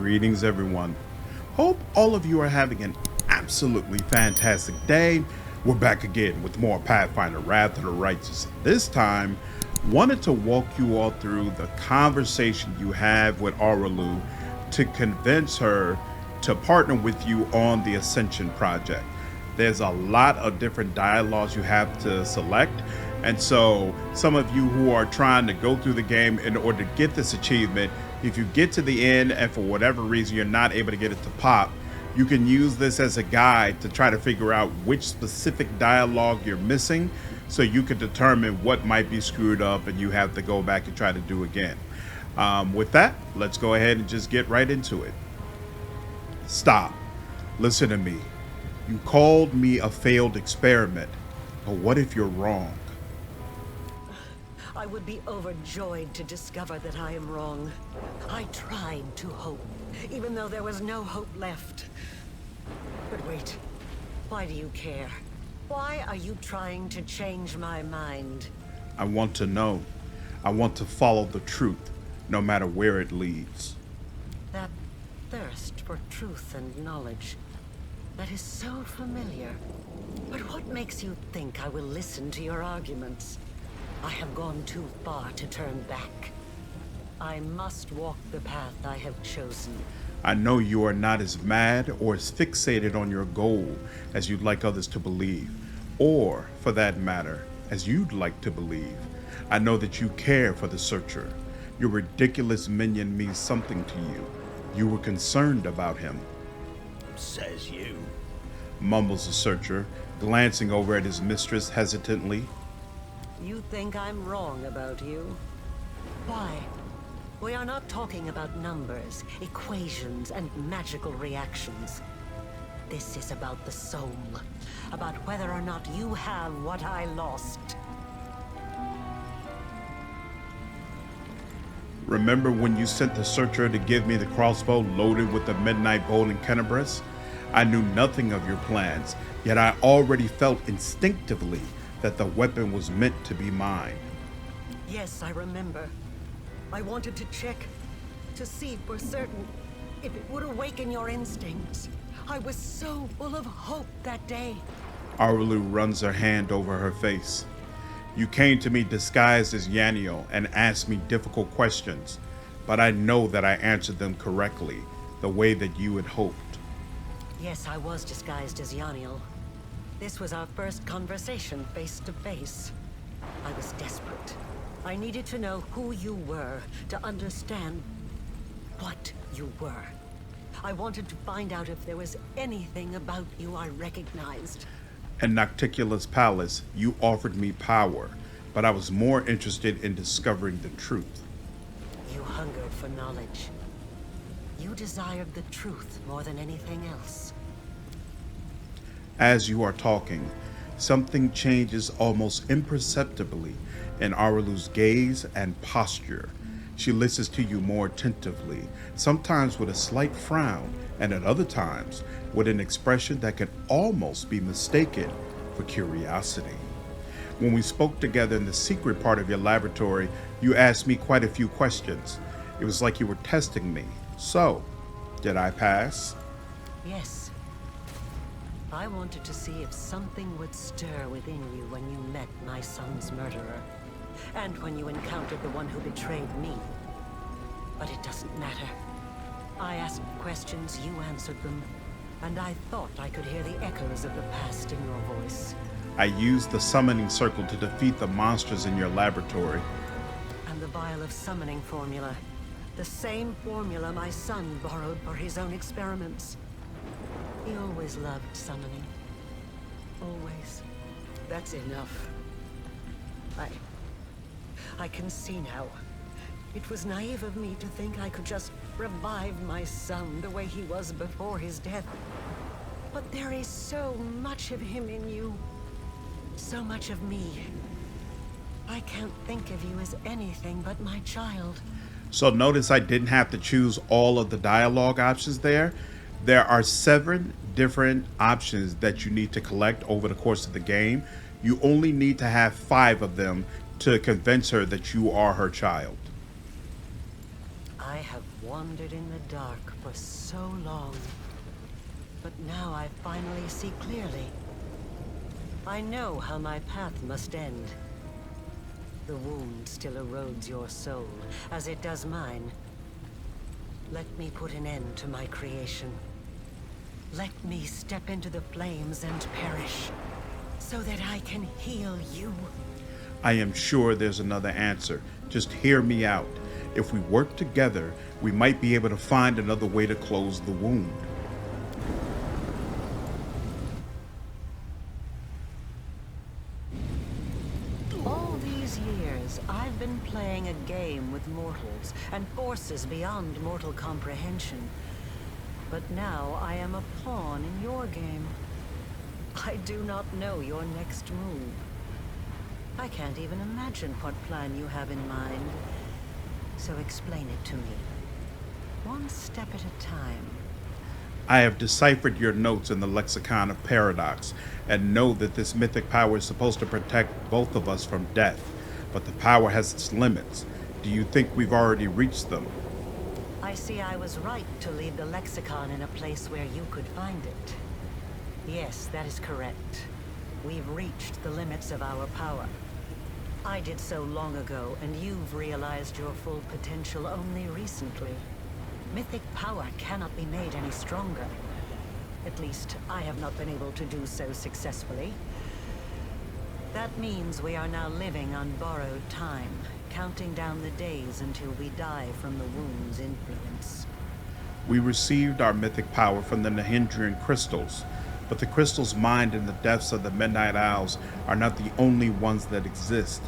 Greetings everyone. Hope all of you are having an absolutely fantastic day. We're back again with more Pathfinder Wrath of the Righteous. This time, wanted to walk you all through the conversation you have with Areelu to convince her to partner with you on the Ascension project. There's a lot of different dialogues you have to select, and so some of you who are trying to go through the game in order to get this achievement, if you get to the end and for whatever reason you're not able to get it to pop, you can use this as a guide to try to figure out which specific dialogue you're missing so you can determine what might be screwed up and you have to go back and try to do again. With that, let's go ahead and just get right into it. Stop. Listen to me. You called me a failed experiment, but what if you're wrong? I would be overjoyed to discover that I am wrong. I tried to hope, even though there was no hope left. But wait, why do you care? Why are you trying to change my mind? I want to know. I want to follow the truth, no matter where it leads. That thirst for truth and knowledge, that is so familiar. But what makes you think I will listen to your arguments? I have gone too far to turn back. I must walk the path I have chosen. I know you are not as mad or as fixated on your goal as you'd like others to believe, or, for that matter, as you'd like to believe. I know that you care for the Searcher. Your ridiculous minion means something to you. You were concerned about him. Says you. Mumbles the Searcher, glancing over at his mistress hesitantly. You think I'm wrong about you? Why? We are not talking about numbers, equations, and magical reactions. This is about the soul, about whether or not you have what I lost. Remember when you sent the Searcher to give me the crossbow loaded with the midnight bolt and Kenebris? I knew nothing of your plans, yet I already felt instinctively that the weapon was meant to be mine. Yes, I remember. I wanted to check, to see for certain if it would awaken your instincts. I was so full of hope that day. Areelu runs her hand over her face. You came to me disguised as Yaniel and asked me difficult questions, but I know that I answered them correctly, the way that you had hoped. Yes, I was disguised as Yaniel. This was our first conversation face to face. I was desperate. I needed to know who you were, to understand what you were. I wanted to find out if there was anything about you I recognized. In Nocticula's palace, you offered me power, but I was more interested in discovering the truth. You hungered for knowledge. You desired the truth more than anything else. As you are talking, something changes almost imperceptibly in Areelu's gaze and posture. She listens to you more attentively, sometimes with a slight frown, and at other times with an expression that could almost be mistaken for curiosity. When we spoke together in the secret part of your laboratory, you asked me quite a few questions. It was like you were testing me. So, did I pass? Yes. I wanted to see if something would stir within you when you met my son's murderer, and when you encountered the one who betrayed me. But it doesn't matter. I asked questions, you answered them, and I thought I could hear the echoes of the past in your voice. I used the summoning circle to defeat the monsters in your laboratory. And the vial of summoning formula. The same formula my son borrowed for his own experiments. He always loved summoning. Always. That's enough. I can see now. It was naive of me to think I could just revive my son the way he was before his death. But there is so much of him in you. So much of me. I can't think of you as anything but my child. So notice I didn't have to choose all of the dialogue options there. There are 7 different options that you need to collect over the course of the game. You only need to have 5 of them to convince her that you are her child. I I have wandered in the dark for so long. But now I finally see clearly. I know how my path must end. The wound still erodes your soul, as it does mine. Let me put an end to my creation. Let me step into the flames and perish, so that I can heal you. I am sure there's another answer. Just hear me out. If we work together, we might be able to find another way to close the wound. All these years, I've been playing a game with mortals and forces beyond mortal comprehension. But now I am a pawn in your game. I do not know your next move. I can't even imagine what plan you have in mind. So explain it to me. One step at a time. I have deciphered your notes in the Lexicon of Paradox, and know that this mythic power is supposed to protect both of us from death. But the power has its limits. Do you think we've already reached them? I see I was right to leave the lexicon in a place where you could find it. Yes, that is correct. We've reached the limits of our power. I did so long ago, and you've realized your full potential only recently. Mythic power cannot be made any stronger. At least, I have not been able to do so successfully. That means we are now living on borrowed time, counting down the days until we die from the wound's influence. We received our mythic power from the Nahindrian crystals, but the crystals mined in the depths of the Midnight Isles are not the only ones that exist.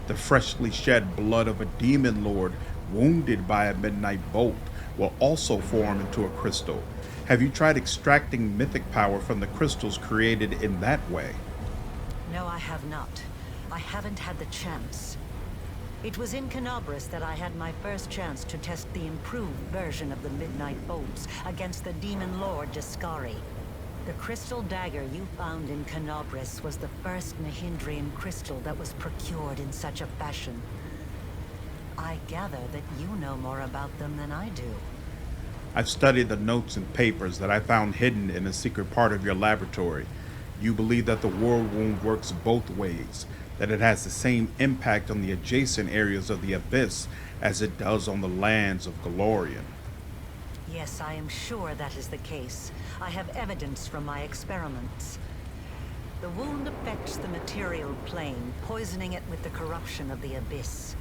The freshly shed blood of a demon lord wounded by a midnight bolt will also form into a crystal. Have you tried extracting mythic power from the crystals created in that way? No, I have not. I haven't had the chance. It was in Canobris that I had my first chance to test the improved version of the Midnight Bolts against the Demon Lords Deskari. The crystal dagger you found in Canobris was the first Nahindrian crystal that was procured in such a fashion. I gather that you know more about them than I do. I've studied the notes and papers that I found hidden in a secret part of your laboratory. You believe that the Worldwound works both ways, that it has the same impact on the adjacent areas of the Abyss as it does on the lands of Golarion. Yes, I am sure that is the case. I have evidence from my experiments. The wound affects the material plane, poisoning it with the corruption of the Abyss.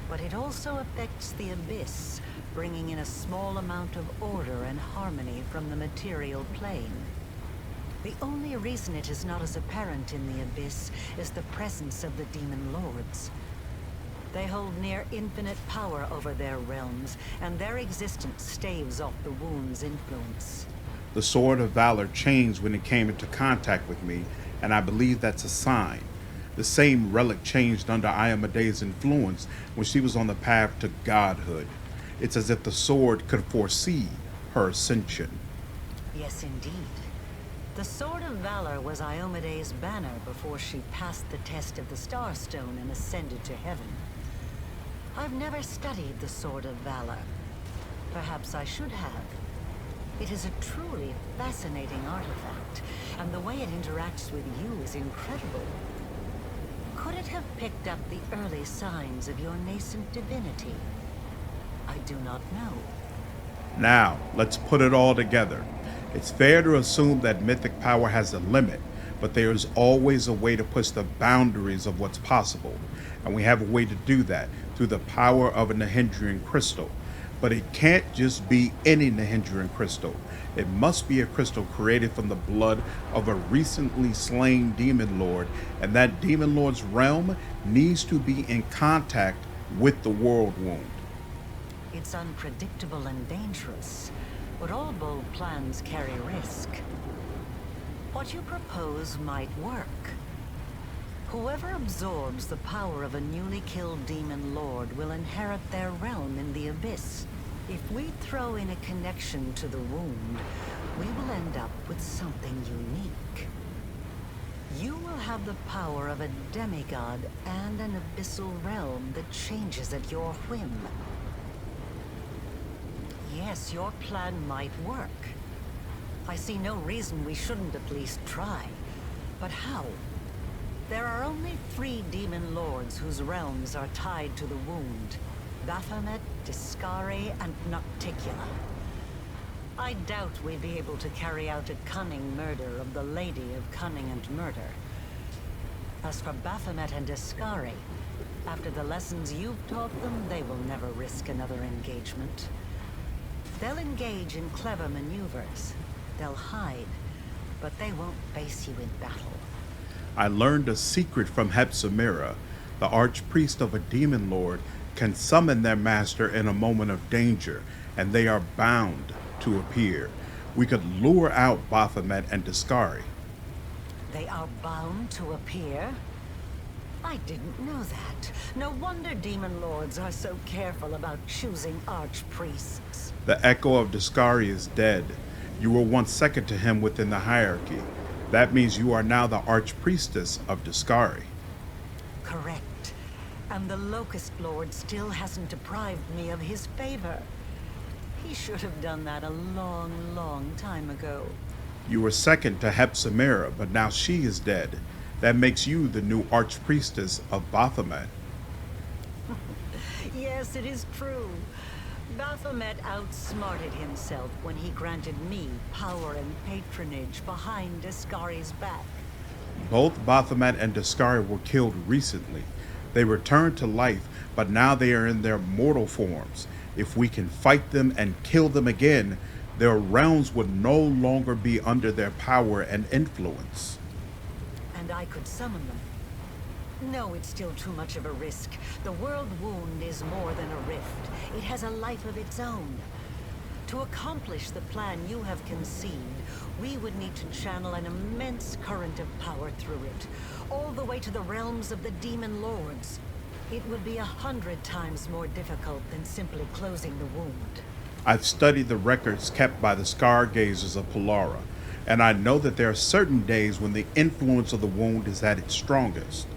But it also affects the Abyss, bringing in a small amount of order and harmony from the material plane. The only reason it is not as apparent in the Abyss is the presence of the Demon Lords. They hold near infinite power over their realms, and their existence staves off the wound's influence. The Sword of Valor changed when it came into contact with me, and I believe that's a sign. The same relic changed under Iomede's influence when she was on the path to Godhood. It's as if the sword could foresee her ascension. Yes, indeed. The Sword of Valor was Iomede's banner before she passed the test of the Starstone and ascended to heaven. I've never studied the Sword of Valor. Perhaps I should have. It is a truly fascinating artifact, and the way it interacts with you is incredible. Could it have picked up the early signs of your nascent divinity? I do not know. Now, let's put it all together. It's fair to assume that mythic power has a limit, but there is always a way to push the boundaries of what's possible. And we have a way to do that through the power of a Nahindrian crystal. But it can't just be any Nahindrian crystal. It must be a crystal created from the blood of a recently slain demon lord, and that demon lord's realm needs to be in contact with the Worldwound. It's unpredictable and dangerous, but all bold plans carry risk. What you propose might work. Whoever absorbs the power of a newly killed demon lord will inherit their realm in the Abyss. If we throw in a connection to the wound, we will end up with something unique. You will have the power of a demigod and an abyssal realm that changes at your whim. Yes, your plan might work. I see no reason we shouldn't at least try. But how? There are only 3 Demon Lords whose realms are tied to the wound. Baphomet, Deskari, and Nocticula. I doubt we'd be able to carry out a cunning murder of the Lady of Cunning and Murder. As for Baphomet and Deskari, after the lessons you've taught them, they will never risk another engagement. They'll engage in clever maneuvers. They'll hide, but they won't face you in battle. I learned a secret from Hepzibah. The archpriest of a demon lord can summon their master in a moment of danger, and they are bound to appear. We could lure out Baphomet and Deskari. They are bound to appear? I didn't know that. No wonder Demon Lords are so careful about choosing archpriests. The echo of Deskari is dead. You were once second to him within the hierarchy. That means you are now the archpriestess of Deskari. Correct. And the Locust Lord still hasn't deprived me of his favor. He should have done that a long, long time ago. You were second to Hepzibah, but now she is dead. That makes you the new archpriestess of Baphomet. Yes, it is true. Baphomet outsmarted himself when he granted me power and patronage behind Deskari's back. Both Baphomet and Deskari were killed recently. They returned to life, but now they are in their mortal forms. If we can fight them and kill them again, their realms would no longer be under their power and influence. And I could summon them. No, it's still too much of a risk. The Worldwound is more than a rift. It has a life of its own. To accomplish the plan you have conceived, we would need to channel an immense current of power through it, all the way to the realms of the Demon Lords. It would be 100 times more difficult than simply closing the wound. I've studied the records kept by the Stargazers of Polara, and I know that there are certain days when the influence of the wound is at its strongest.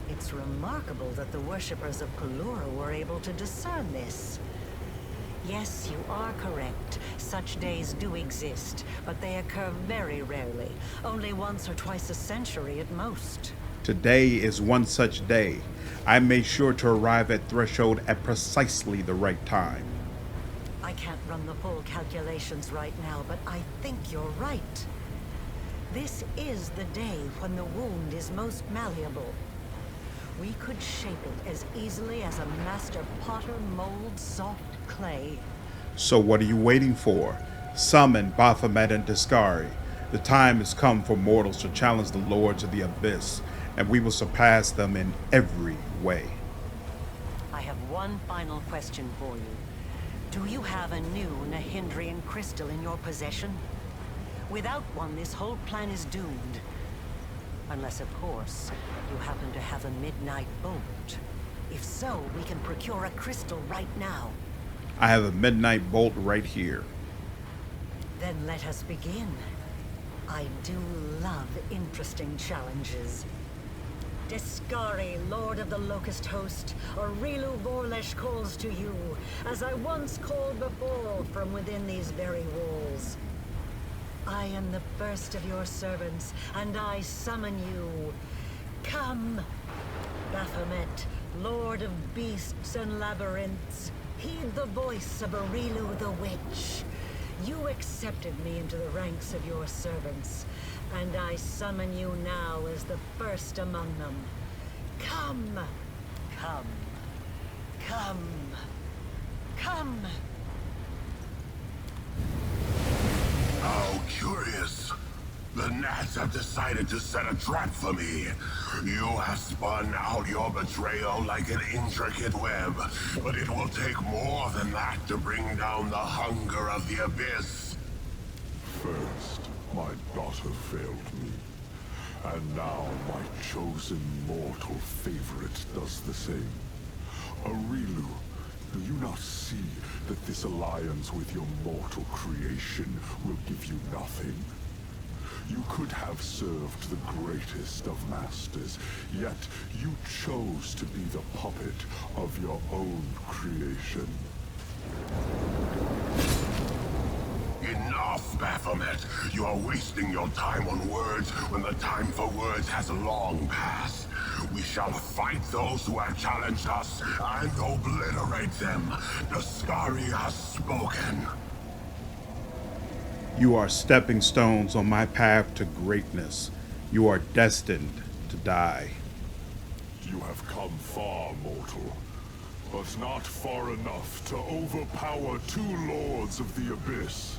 It's remarkable that the worshippers of Polara were able to discern this. Yes, you are correct. Such days do exist, but they occur very rarely, only once or twice a century at most. Today is one such day. I made sure to arrive at Threshold at precisely the right time. I can't run the full calculations right now, but I think you're right. This is the day when the wound is most malleable. We could shape it as easily as a master potter molds soft clay. So what are you waiting for? Summon Baphomet and Deskari. The time has come for mortals to challenge the Lords of the Abyss, and we will surpass them in every way. I have one final question for you. Do you have a new Nahindrian crystal in your possession? Without one, this whole plan is doomed. Unless, of course, you happen to have a midnight bolt. If so, we can procure a crystal right now. I have a midnight bolt right here. Then let us begin. I do love interesting challenges. Deskari, Lord of the Locust Host, Areelu Vorlesh calls to you, as I once called before from within these very walls. I am the first of your servants, and I summon you. Come, Baphomet, Lord of Beasts and Labyrinths, heed the voice of Areelu the Witch. You accepted me into the ranks of your servants, and I summon you now as the first among them. Come, come, come, come. How curious. The gnats have decided to set a trap for me. You have spun out your betrayal like an intricate web, but it will take more than that to bring down the hunger of the abyss. First, my daughter failed me, and now my chosen mortal favorite does the same. Areelu, do you not see that this alliance with your mortal creation will give you nothing? You could have served the greatest of masters, yet you chose to be the puppet of your own creation. Enough, Baphomet! You are wasting your time on words when the time for words has long passed. We shall fight those who have challenged us and obliterate them. Deskari has spoken. You are stepping stones on my path to greatness. You are destined to die. You have come far, mortal, but not far enough to overpower 2 lords of the abyss.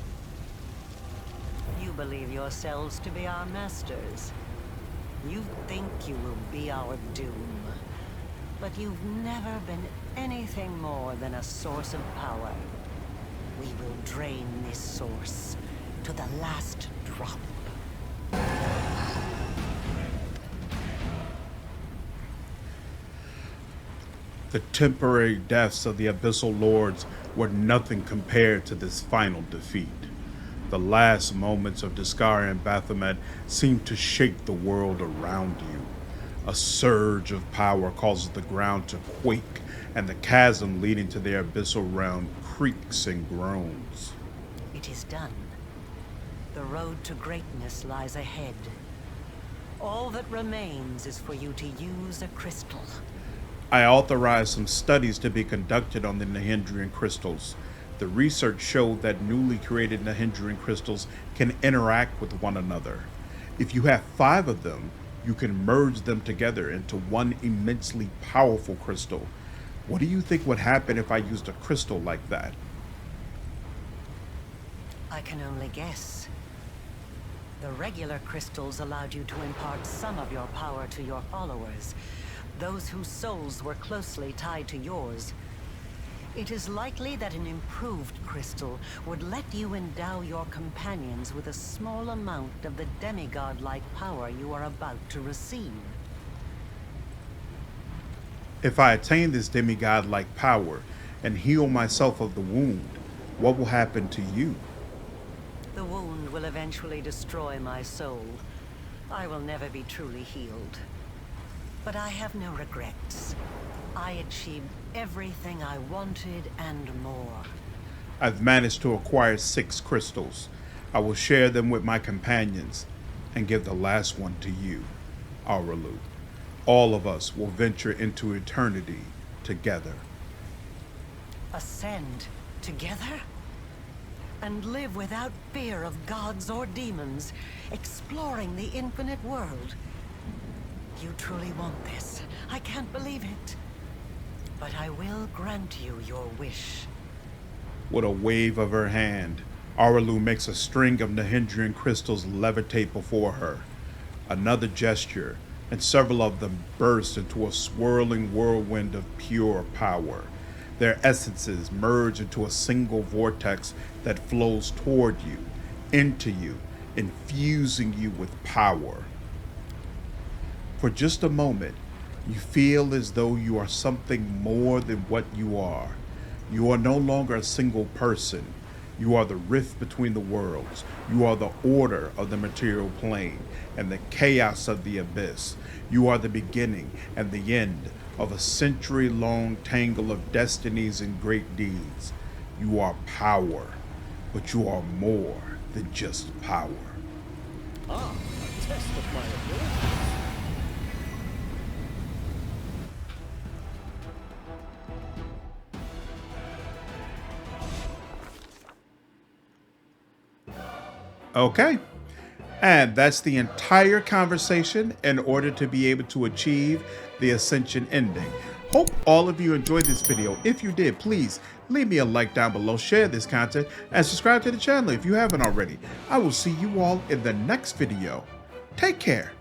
You believe yourselves to be our masters. You think you will be our doom. But you've never been anything more than a source of power. We will drain this source to the last drop. The temporary deaths of the Abyssal Lords were nothing compared to this final defeat. The last moments of Deskari and Baphomet seemed to shake the world around you. A surge of power causes the ground to quake, and the chasm leading to their abyssal realm creaks and groans. It is done. The road to greatness lies ahead. All that remains is for you to use a crystal. I authorized some studies to be conducted on the Nahindrian crystals. The research showed that newly created Nahindrian crystals can interact with one another. If you have 5 of them, you can merge them together into one immensely powerful crystal. What do you think would happen if I used a crystal like that? I can only guess. The regular crystals allowed you to impart some of your power to your followers, those whose souls were closely tied to yours. It is likely that an improved crystal would let you endow your companions with a small amount of the demigod-like power you are about to receive. If I attain this demigod-like power and heal myself of the wound, what will happen to you? The wound will eventually destroy my soul. I will never be truly healed. But I have no regrets. I achieved everything I wanted and more. I've managed to acquire 6 crystals. I will share them with my companions and give the last one to you, Areelu. All of us will venture into eternity together. Ascend together? And live without fear of gods or demons, exploring the infinite world. You truly want this. I can't believe it. But I will grant you your wish. With a wave of her hand, Areelu makes a string of Nahindrian crystals levitate before her. Another gesture, and several of them burst into a swirling whirlwind of pure power. Their essences merge into a single vortex that flows toward you, into you, infusing you with power. For just a moment, you feel as though you are something more than what you are. You are no longer a single person. You are the rift between the worlds. You are the order of the material plane and the chaos of the abyss. You are the beginning and the end of a century-long tangle of destinies and great deeds. You are power, but you are more than just power. A test of my ability. Okay, and that's the entire conversation in order to be able to achieve the Ascension ending. Hope all of you enjoyed this video. If you did, please leave me a like down below, share this content, and subscribe to the channel if you haven't already. I will see you all in the next video. Take care.